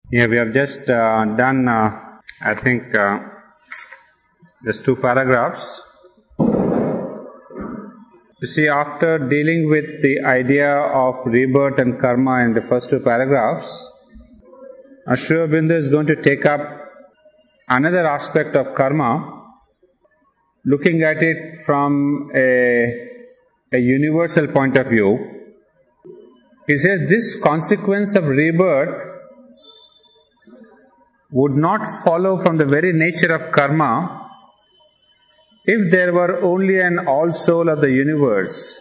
Yeah, we have just done, I think, just 2 paragraphs. You see, after dealing with the idea of rebirth and karma in the first 2 paragraphs, Sri Aurobindo is going to take up another aspect of karma, looking at it from a universal point of view. He says this consequence of rebirth would not follow from the very nature of karma if there were only an all-soul of the universe.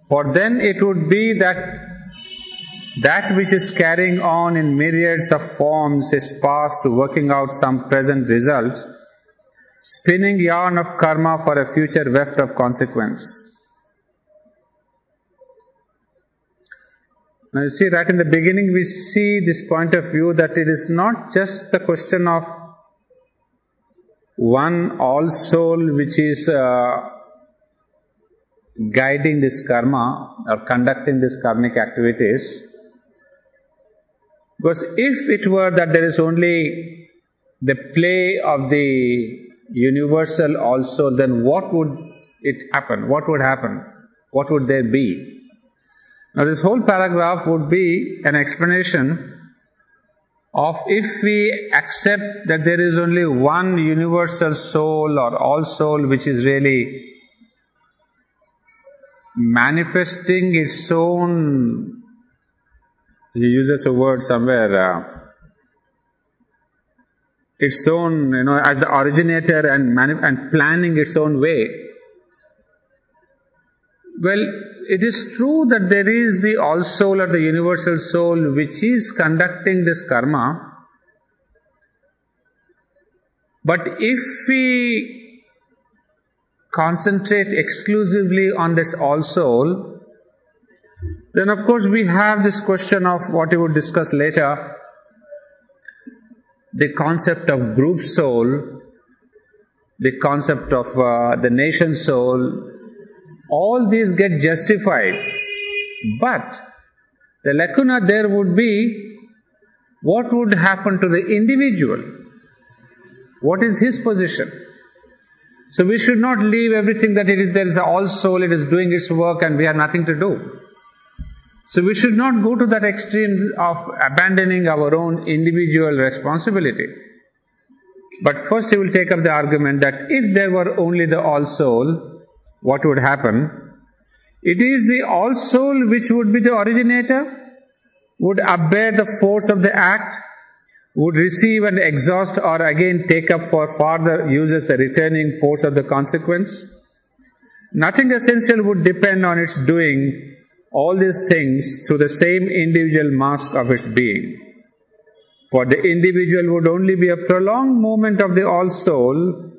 For then it would be that which is carrying on in myriads of forms is past to working out some present result, spinning yarn of karma for a future weft of consequence. Now you see, right in the beginning we see this point of view that it is not just the question of one all-soul which is guiding this karma or conducting these karmic activities. Because if it were that there is only the play of the universal all-soul, then what would it happen? What would happen? What would there be? Now this whole paragraph would be an explanation of if we accept that there is only one universal soul or all-soul which is really manifesting its own, he uses a word somewhere, its own, as the originator and planning its own way. Well, it is true that there is the all-soul or the universal soul which is conducting this karma. But if we concentrate exclusively on this all-soul, then of course we have this question of what we would discuss later, the concept of group soul, the concept of the nation soul. All these get justified, but the lacuna there would be what would happen to the individual? What is his position? So we should not leave everything that there is all soul, it is doing its work and we have nothing to do. So we should not go to that extreme of abandoning our own individual responsibility. But first he will take up the argument that if there were only the all soul, what would happen? It is the all-soul which would be the originator, would upbear the force of the act, would receive and exhaust or again take up for further uses the returning force of the consequence. Nothing essential would depend on its doing all these things through the same individual mask of its being. For the individual would only be a prolonged moment of the all-soul,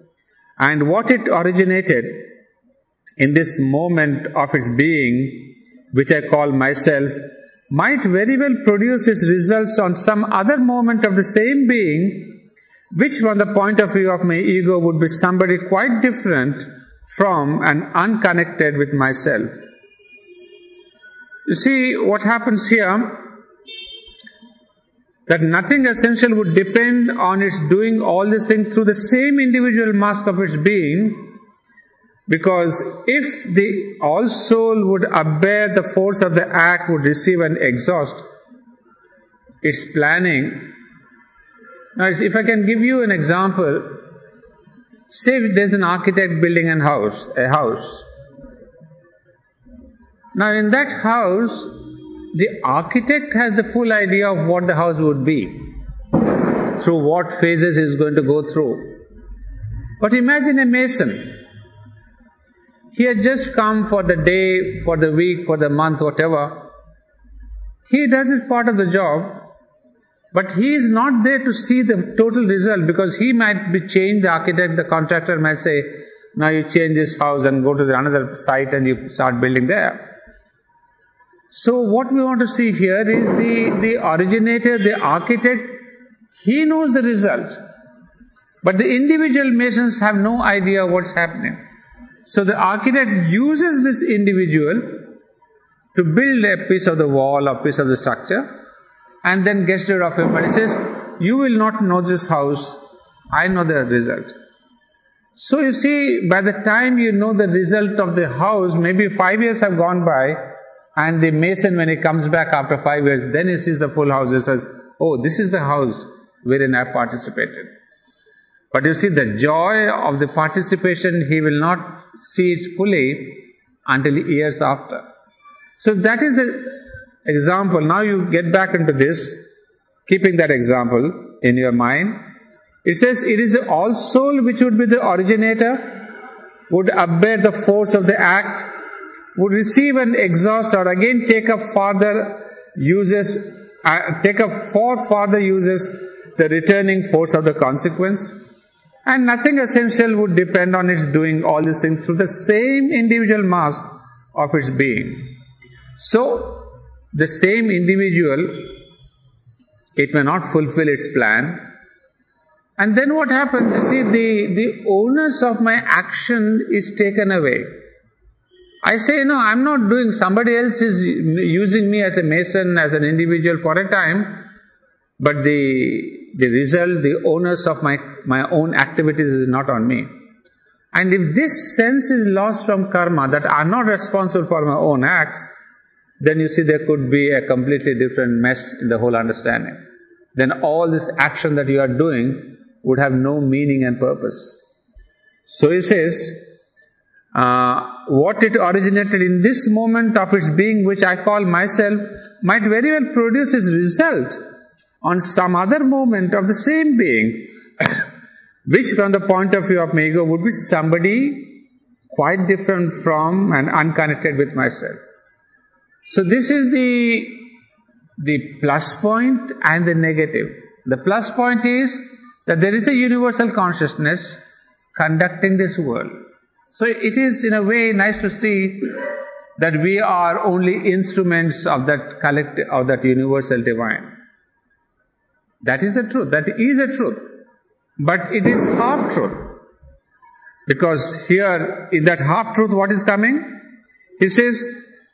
and what it originated in this moment of its being, which I call myself, might very well produce its results on some other moment of the same being, which from the point of view of my ego would be somebody quite different from and unconnected with myself. You see what happens here, that nothing essential would depend on its doing all these things through the same individual mask of its being, because if the all-soul would upbear the force of the act, would receive and exhaust its planning. Now, if I can give you an example, say there's an architect building a house. Now, in that house, the architect has the full idea of what the house would be, through what phases he's going to go through. But imagine a mason. He had just come for the day, for the week, for the month, whatever. He does his part of the job, but he is not there to see the total result, because he might be changed. The architect, the contractor might say, now you change this house and go to another site and you start building there. So what we want to see here is the originator, the architect, he knows the result. But the individual masons have no idea what's happening. So the architect uses this individual to build a piece of the wall or piece of the structure, and then gets rid of him. But he says, you will not know this house, I know the result. So you see, by the time you know the result of the house, maybe 5 years have gone by, and the mason, when he comes back after 5 years, then he sees the full house, he says, oh, this is the house wherein I participated. But you see, the joy of the participation, he will not see it fully until years after. So that is the example. Now you get back into this, keeping that example in your mind. It says, it is the all soul which would be the originator, would upbear the force of the act, would receive and exhaust, or again take up for further uses the returning force of the consequence. And nothing essential would depend on its doing all these things through the same individual mass of its being. So, the same individual, it may not fulfill its plan. And then what happens? You see, the onus of my action is taken away. I say, no, I'm not doing, somebody else is using me as a mason, as an individual for a time, but the result, the onus of my own activities is not on me. And if this sense is lost from karma, that I'm not responsible for my own acts, then you see there could be a completely different mess in the whole understanding. Then all this action that you are doing would have no meaning and purpose. So he says, what it originated in this moment of its being, which I call myself, might very well produce its result on some other moment of the same being, which from the point of view of my ego would be somebody quite different from and unconnected with myself. So this is the plus point and the negative. The plus point is that there is a universal consciousness conducting this world. So it is in a way nice to see that we are only instruments of that collective, of that universal divine. That is the truth. That is a truth. But it is half truth. Because here, in that half truth, what is coming? He says,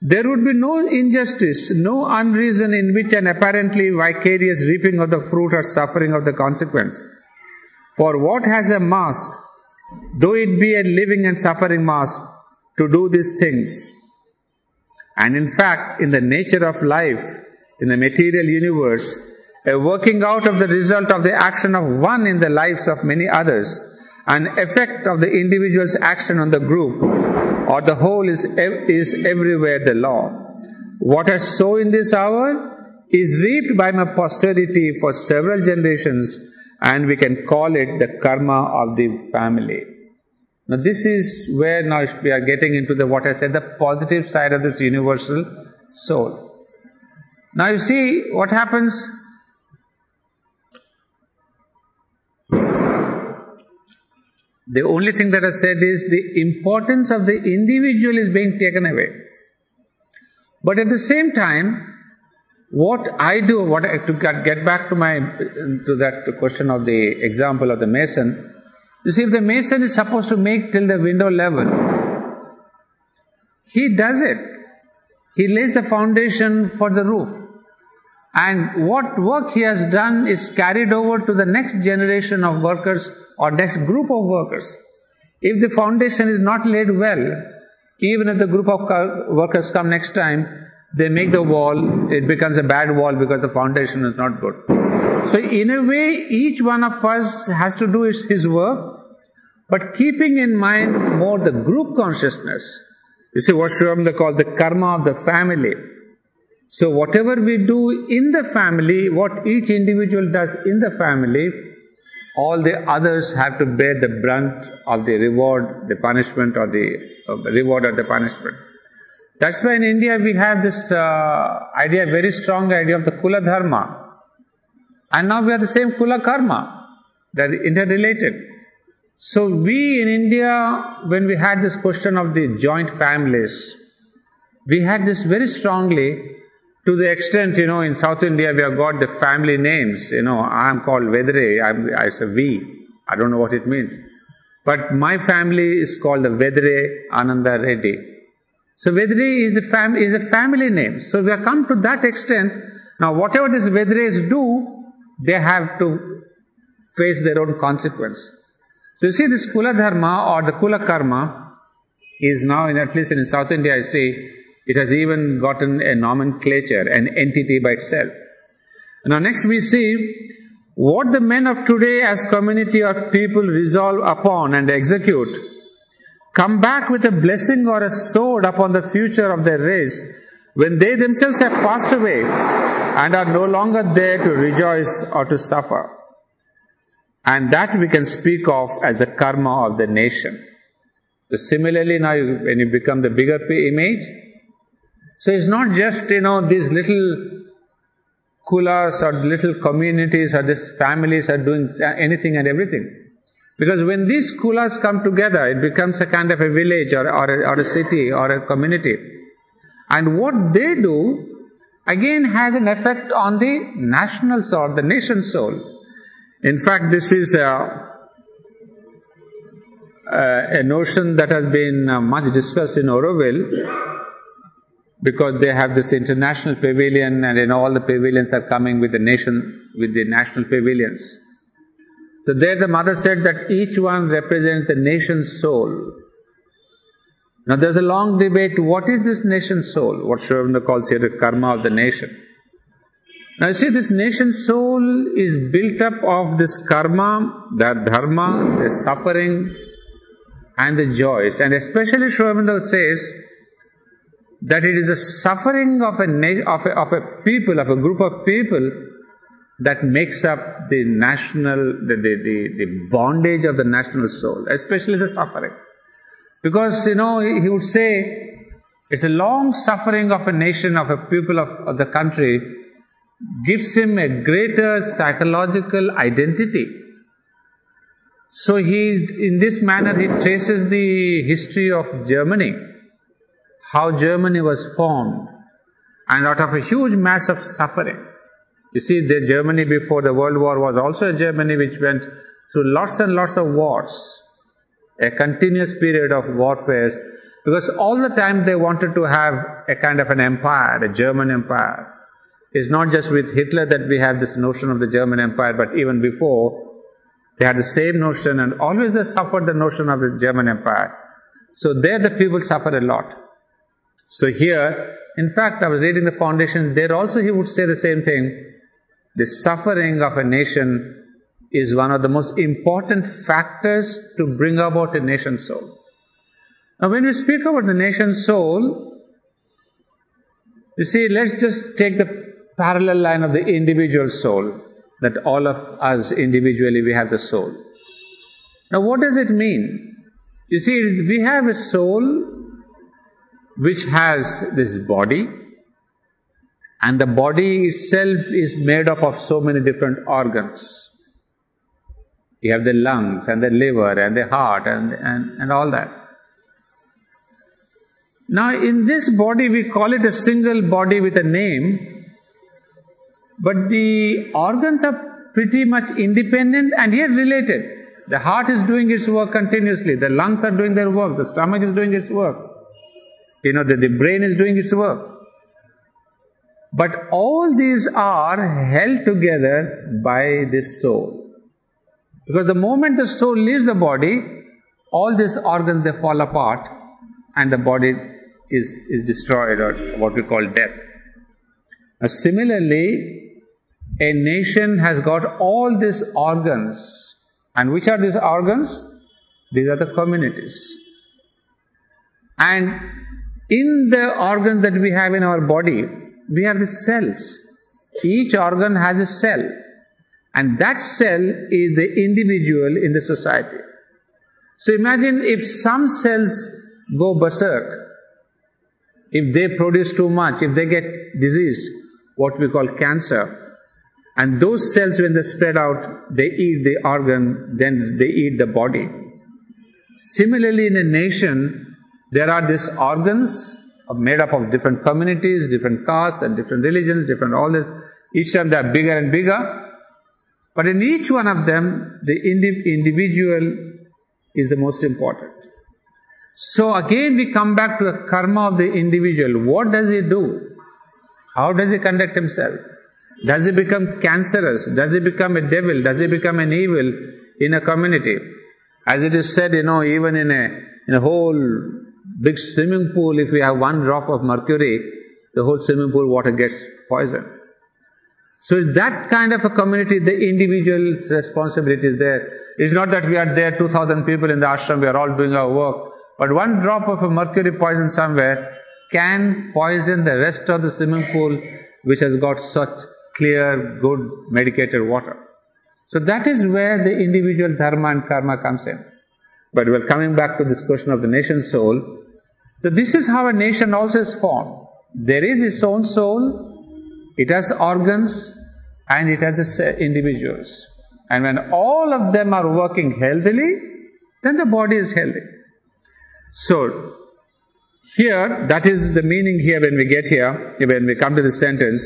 there would be no injustice, no unreason in which an apparently vicarious reaping of the fruit or suffering of the consequence. For what has a mass, though it be a living and suffering mass, to do these things? And in fact, in the nature of life, in the material universe, a working out of the result of the action of one in the lives of many others, an effect of the individual's action on the group or the whole is everywhere the law. What I sow in this hour is reaped by my posterity for several generations, and we can call it the karma of the family. Now this is where now we are getting into what I said, the positive side of this universal soul. Now you see what happens. The only thing that I said is the importance of the individual is being taken away. But at the same time, what I do, to get back to that question of the example of the mason, you see, if the mason is supposed to make till the window level, he does it. He lays the foundation for the roof. And what work he has done is carried over to the next generation of workers or next group of workers. If the foundation is not laid well, even if the group of workers come next time, they make the wall, it becomes a bad wall because the foundation is not good. So in a way, each one of us has to do his work, but keeping in mind more the group consciousness. You see what Sri Aurobindo called the karma of the family. So whatever we do in the family, what each individual does in the family, all the others have to bear the brunt of the reward, the punishment, or the reward or the punishment. That's why in India we have this idea, very strong idea of the Kula Dharma. And now we have the same Kula Karma. They are interrelated. So we in India, when we had this question of the joint families, we had this very strongly, to the extent, in South India we have got the family names. I am called Vedre, I say V. I don't know what it means. But my family is called the Vedre Ananda Reddy. So Vedre is a family name. So we have come to that extent Now, whatever these Vedas do, they have to face their own consequence. So you see, this Kula Dharma or the Kula Karma is now, at least in South India, I see, it has even gotten a nomenclature, an entity by itself. Now next we see what the men of today as community or people resolve upon and execute, come back with a blessing or a sword upon the future of their race when they themselves have passed away and are no longer there to rejoice or to suffer. And that we can speak of as the karma of the nation. So similarly, now when you become the bigger image, so it's not just, these little kulas or little communities or these families are doing anything and everything. Because when these kulas come together, it becomes a kind of a village or a city or a community. And what they do, again, has an effect on the national soul, the nation's soul. In fact, this is a notion that has been much discussed in Auroville, because they have this international pavilion, and all the pavilions are coming with the national pavilions. So there the mother said that each one represents the nation's soul. Now there's a long debate, what is this nation's soul? What Sri Aurobindo calls here the karma of the nation. Now you see, this nation's soul is built up of this karma, the dharma, the suffering and the joys. And especially Sri Aurobindo says that it is the suffering of a people, of a group of people, that makes up the bondage of the national soul, especially the suffering. Because, he would say, it's a long suffering of a nation, of a people of the country, gives him a greater psychological identity. So in this manner, he traces the history of Germany, how Germany was formed, and out of a huge mass of suffering. You see, the Germany before the World War was also a Germany which went through lots and lots of wars, a continuous period of warfares, because all the time they wanted to have a kind of an empire, a German empire. It's not just with Hitler that we have this notion of the German empire, but even before, they had the same notion, and always they suffered the notion of the German empire. So there the people suffered a lot. So here, in fact, I was reading the foundation, there also he would say the same thing. The suffering of a nation is one of the most important factors to bring about a nation's soul. Now when we speak about the nation's soul, you see, let's just take the parallel line of the individual soul, that all of us individually we have the soul. Now what does it mean? You see, we have a soul which has this body, and the body itself is made up of so many different organs. You have the lungs and the liver and the heart and all that. Now in this body we call it a single body with a name, but the organs are pretty much independent and yet related. The heart is doing its work continuously, the lungs are doing their work, the stomach is doing its work. The brain is doing its work. But all these are held together by this soul. Because the moment the soul leaves the body, all these organs, they fall apart and the body is destroyed, or what we call death. Now, similarly, a nation has got all these organs. And which are these organs? These are the communities. And in the organs that we have in our body, we have the cells. Each organ has a cell. And that cell is the individual in the society. So imagine if some cells go berserk, if they produce too much, if they get diseased, what we call cancer, and those cells, when they spread out, they eat the organ, then they eat the body. Similarly, in a nation, there are these organs made up of different communities, different castes and different religions, different all this. Each time they are bigger and bigger. But in each one of them, the individual is the most important. So again we come back to the karma of the individual. What does he do? How does he conduct himself? Does he become cancerous? Does he become a devil? Does he become an evil in a community? As it is said, even in a whole big swimming pool, if we have one drop of mercury, the whole swimming pool water gets poisoned. So that kind of a community, the individual's responsibility is there. It's not that we are there, 2,000 people in the ashram, we are all doing our work. But one drop of a mercury poison somewhere can poison the rest of the swimming pool, which has got such clear, good, medicated water. So that is where the individual dharma and karma comes in. But we're coming back to this question of the nation soul. So this is how a nation also is formed. There is its own soul, it has organs, and it has its individuals. And when all of them are working healthily, then the body is healthy. So, here, that is the meaning here when we get here, when we come to this sentence.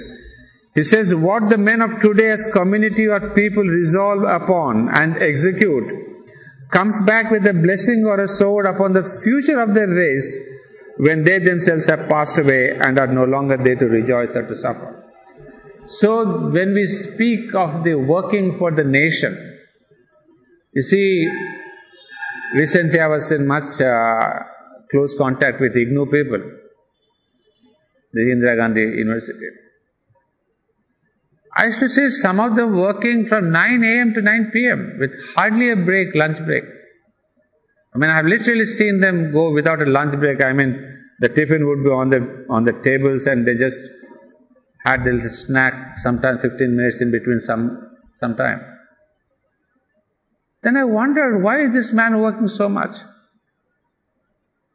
He says, what the men of today as community or people resolve upon and execute comes back with a blessing or a sword upon the future of their race when they themselves have passed away and are no longer there to rejoice or to suffer. So, when we speak of the working for the nation, you see, recently I was in much close contact with IGNOU people, the Indira Gandhi University. I used to see some of them working from 9 a.m. to 9 p.m. with hardly a break, lunch break. I mean, I have literally seen them go without a lunch break. I mean, the tiffin would be on the tables and they just had a little snack, sometimes 15 minutes in between some time. Then I wondered, why is this man working so much?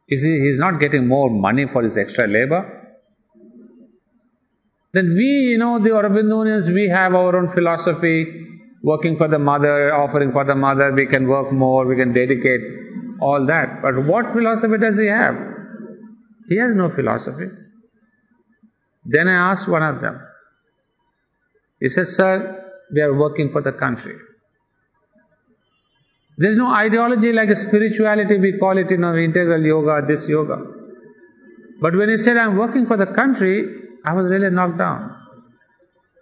He's not getting more money for his extra labor? Then we, the Aurobindonians, we have our own philosophy, working for the mother, offering for the mother, we can work more, we can dedicate, all that. But what philosophy does he have? He has no philosophy. Then I asked one of them. He says, sir, we are working for the country. There is no ideology like a spirituality, we call it integral yoga, this yoga. But when he said, I'm working for the country, I was really knocked down.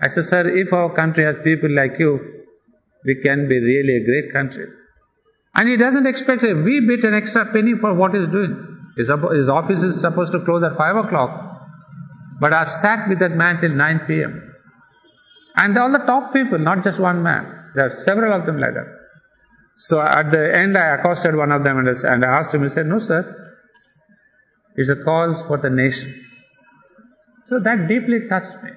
I said, sir, if our country has people like you, we can be really a great country. And he doesn't expect a wee bit, an extra penny for what he's doing. His office is supposed to close at 5 o'clock. But I've sat with that man till 9 p.m. And all the top people, not just one man. There are several of them like that. So at the end, I accosted one of them and I asked him, he said, no sir, it's a cause for the nation. So that deeply touched me.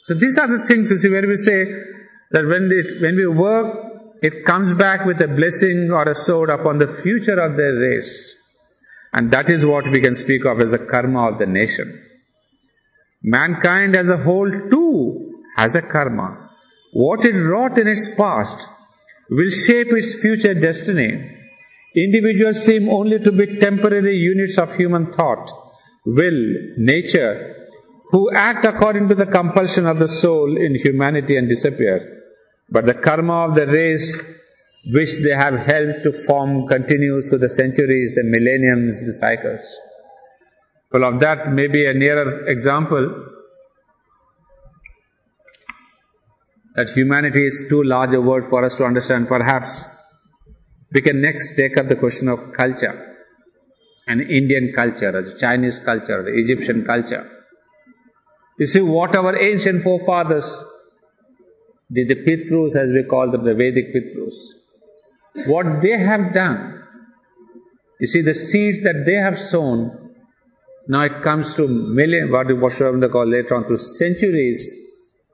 So these are the things, you see, where we say that when we work, it comes back with a blessing or a sword upon the future of their race. And that is what we can speak of as the karma of the nation. Mankind as a whole too has a karma. What it wrought in its past will shape its future destiny. Individuals seem only to be temporary units of human thought, will, nature, who act according to the compulsion of the soul in humanity and disappear. But the karma of the race which they have helped to form continues through the centuries, the millenniums, the cycles. Well, of that maybe a nearer example, that humanity is too large a word for us to understand. Perhaps we can next take up the question of culture, an Indian culture, or the Chinese culture, or the Egyptian culture. You see, what our ancient forefathers, the Pitrus as we call them, the Vedic Pitrus, what they have done, you see, the seeds that they have sown, now it comes to millions, what Sri Aurobindo call later on, through centuries.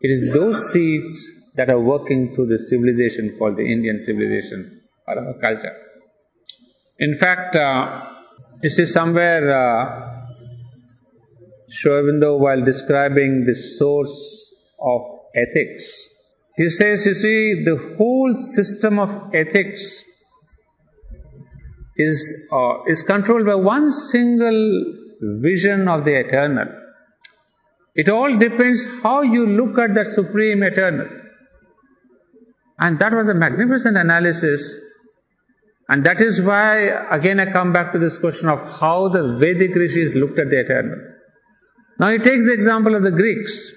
It is those seeds that are working through the civilization called the Indian civilization or our culture. In fact, you see somewhere Sri Aurobindo, while describing the source of ethics, he says, you see, the whole system of ethics is controlled by one single vision of the eternal. It all depends how you look at the supreme eternal. And that was a magnificent analysis. And that is why, again, I come back to this question of how the Vedic rishis looked at the eternal. Now he takes the example of the Greeks.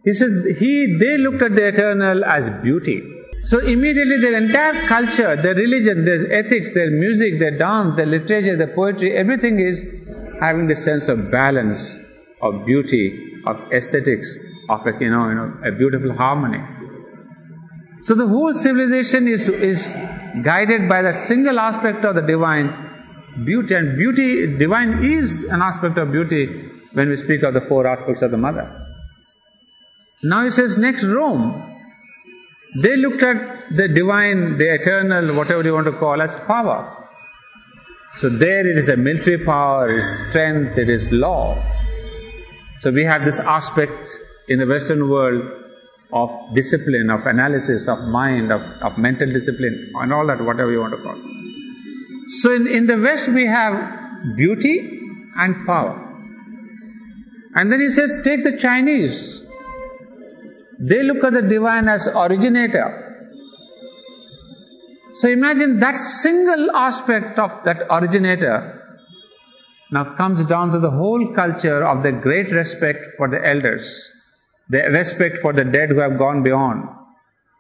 He says, they looked at the eternal as beauty. So immediately their entire culture, their religion, their ethics, their music, their dance, their literature, their poetry, everything is having the sense of balance, of beauty, of aesthetics, of a beautiful harmony. So the whole civilization is guided by that single aspect of the divine beauty, and beauty, divine is an aspect of beauty when we speak of the four aspects of the mother. Now he says, next Rome, they looked at the divine, the eternal, whatever you want to call, as power. So there it is a military power, it is strength, it is law. So we have this aspect in the Western world of discipline, of analysis, of mind, of mental discipline, and all that, whatever you want to call it. So in the West we have beauty and power. And then he says, take the Chinese. They look at the divine as originator. So imagine that single aspect of that originator now comes down to the whole culture of the great respect for the elders, the respect for the dead who have gone beyond.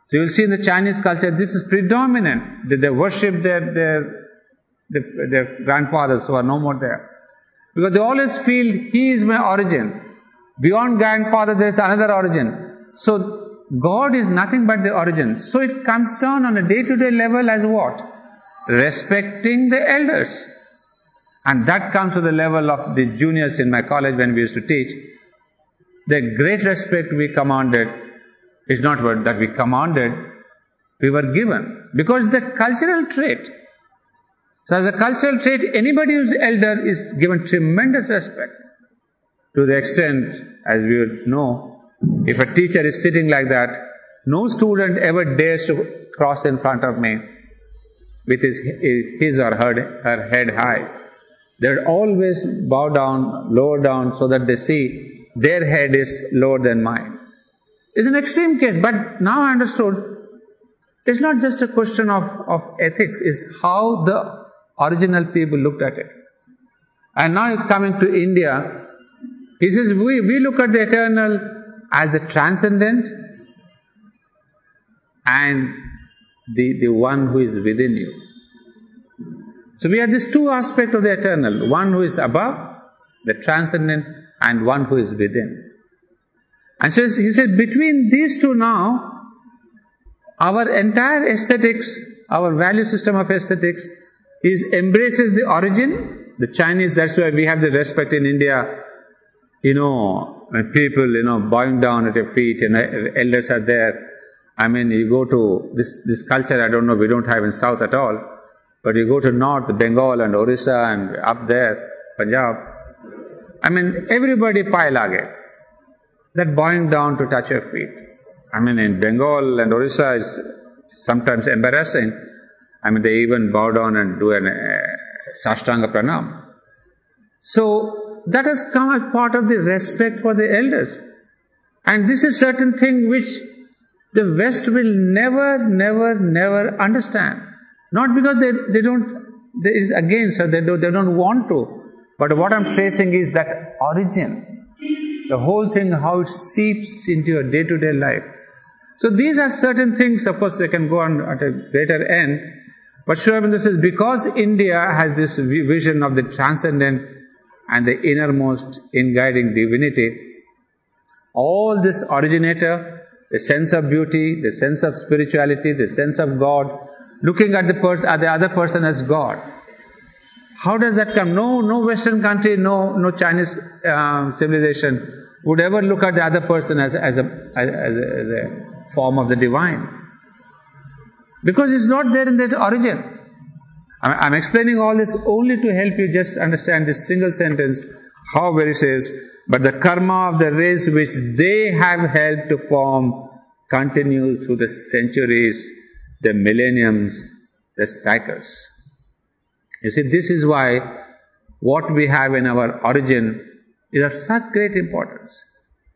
So you will see in the Chinese culture, this is predominant. They worship their grandfathers who are no more there. Because they always feel, he is my origin. Beyond grandfather there is another origin. So God is nothing but the origin. So it comes down on a day-to-day level as what? Respecting the elders. And that comes to the level of the juniors in my college when we used to teach. The great respect we commanded is not what that we commanded, we were given. Because it's the cultural trait. So as a cultural trait, anybody who's elder is given tremendous respect. To the extent, as we would know, if a teacher is sitting like that, no student ever dares to cross in front of me with his or her head high. They would always bow down, lower down, so that they see their head is lower than mine. It's an extreme case, but now I understood, it's not just a question of ethics, it's how the original people looked at it. And now coming to India, he says, we look at the eternal as the transcendent and the one who is within you. So we have these two aspects of the eternal, one who is above, the transcendent, and one who is within. And so he said, between these two now, our entire aesthetics, our value system of aesthetics, embraces the origin. The Chinese, that's why we have the respect in India, when people, bowing down at your feet, and elders are there. I mean, you go to this culture, I don't know, we don't have in South at all, but you go to North, Bengal and Orissa and up there, Punjab, I mean, everybody paai lage. That bowing down to touch your feet. I mean, in Bengal and Orissa is sometimes embarrassing. I mean, they even bow down and do an Sashtanga Pranam. So, that has come as part of the respect for the elders. And this is certain thing which the West will never understand. Not because they is against or they don't want to. But what I'm tracing is that origin. The whole thing, how it seeps into your day-to-day life. So these are certain things, of course, they can go on at a greater end. But Sri Aurobindo says, because India has this vision of the transcendent and the innermost in-guiding divinity, all this originator, the sense of beauty, the sense of spirituality, the sense of God, looking at the other person as God. How does that come? No Western country, no Chinese civilization would ever look at the other person as a form of the divine. Because it's not there in that origin. I'm explaining all this only to help you just understand this single sentence, how where it says, but the karma of the race which they have helped to form continues through the centuries, the millenniums, the cycles. You see, this is why what we have in our origin is of such great importance.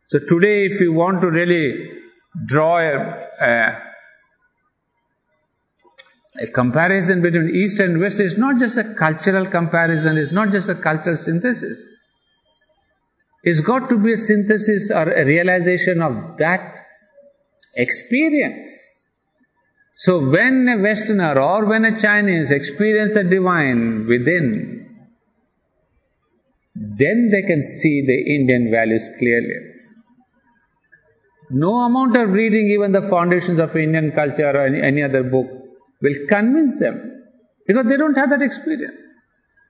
So today, if you want to really draw a comparison between East and West, it's not just a cultural comparison, it's not just a cultural synthesis. It's got to be a synthesis or a realization of that experience. So when a Westerner or when a Chinese experience the divine within, then they can see the Indian values clearly. No amount of reading even the foundations of Indian culture or any other book will convince them, because they don't have that experience.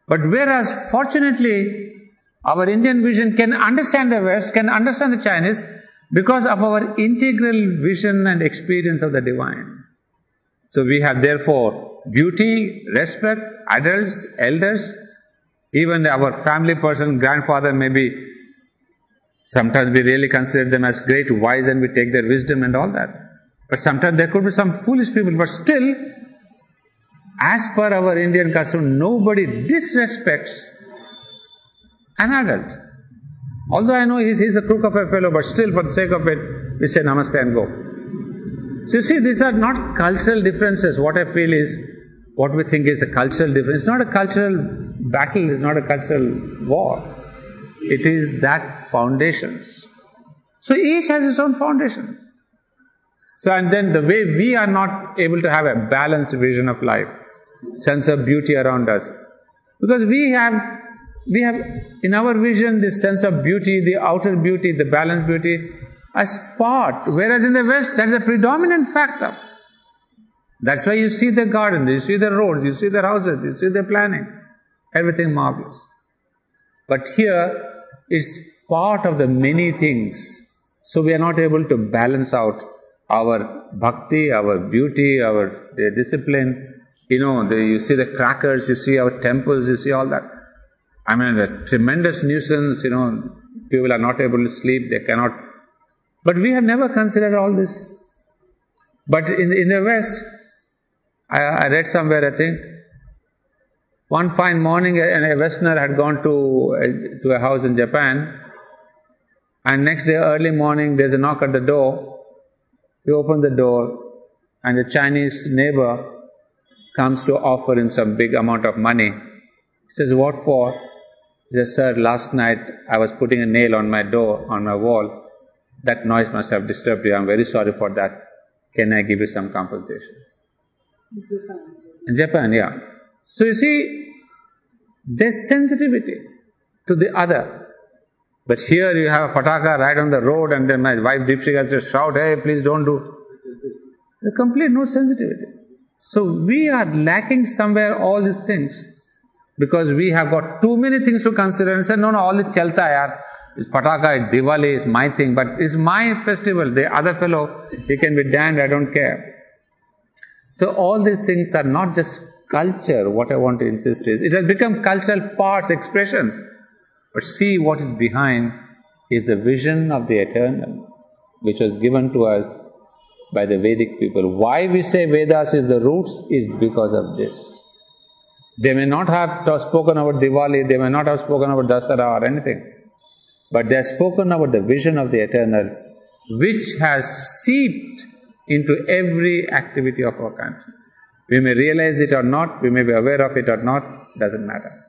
But whereas, fortunately, our Indian vision can understand the West, can understand the Chinese, because of our integral vision and experience of the divine. So we have therefore beauty, respect, adults, elders, even our family person, grandfather maybe, sometimes we really consider them as great wise and we take their wisdom and all that. But sometimes there could be some foolish people, but still, as per our Indian custom, nobody disrespects an adult. Although I know he's a crook of a fellow, but still for the sake of it, we say namaste and go. So you see, these are not cultural differences. What I feel is, what we think is a cultural difference. It's not a cultural battle, it's not a cultural war. It is that foundations. So each has its own foundation. So and then the way we are not able to have a balanced vision of life, sense of beauty around us, because we have in our vision this sense of beauty, the outer beauty, the balanced beauty, as part, whereas in the West that is a predominant factor. That's why you see the garden, you see the roads, you see the houses, you see the planning, everything marvelous. But here it's part of the many things, so we are not able to balance out our bhakti, our beauty, our discipline. You see the crackers, you see our temples, you see all that. I mean, a tremendous nuisance, people are not able to sleep, they cannot. But we have never considered all this. But in the West, I read somewhere, I think, one fine morning a Westerner had gone to a house in Japan, and next day early morning there's a knock at the door. He opened the door and the Chinese neighbor comes to offer him some big amount of money. He says, "What for?" He says, "Sir, last night I was putting a nail on my door, on my wall. That noise must have disturbed you. I'm very sorry for that. Can I give you some compensation?" In Japan, yeah. So you see, there's sensitivity to the other. But here you have a pataka right on the road, and then my wife Deepshika just shout, "Hey, please don't do." The complete no sensitivity. So we are lacking somewhere all these things, because we have got too many things to consider and say, no, all it chalta yaar. It's pataka, it's Diwali, it's my thing, but it's my festival. The other fellow, he can be damned, I don't care. So all these things are not just culture. What I want to insist is, it has become cultural parts, expressions. But see, what is behind is the vision of the eternal, which was given to us by the Vedic people. Why we say Vedas is the roots is because of this. They may not have spoken about Diwali, they may not have spoken about Dasara or anything, but they have spoken about the vision of the eternal, which has seeped into every activity of our country. We may realize it or not, we may be aware of it or not, doesn't matter.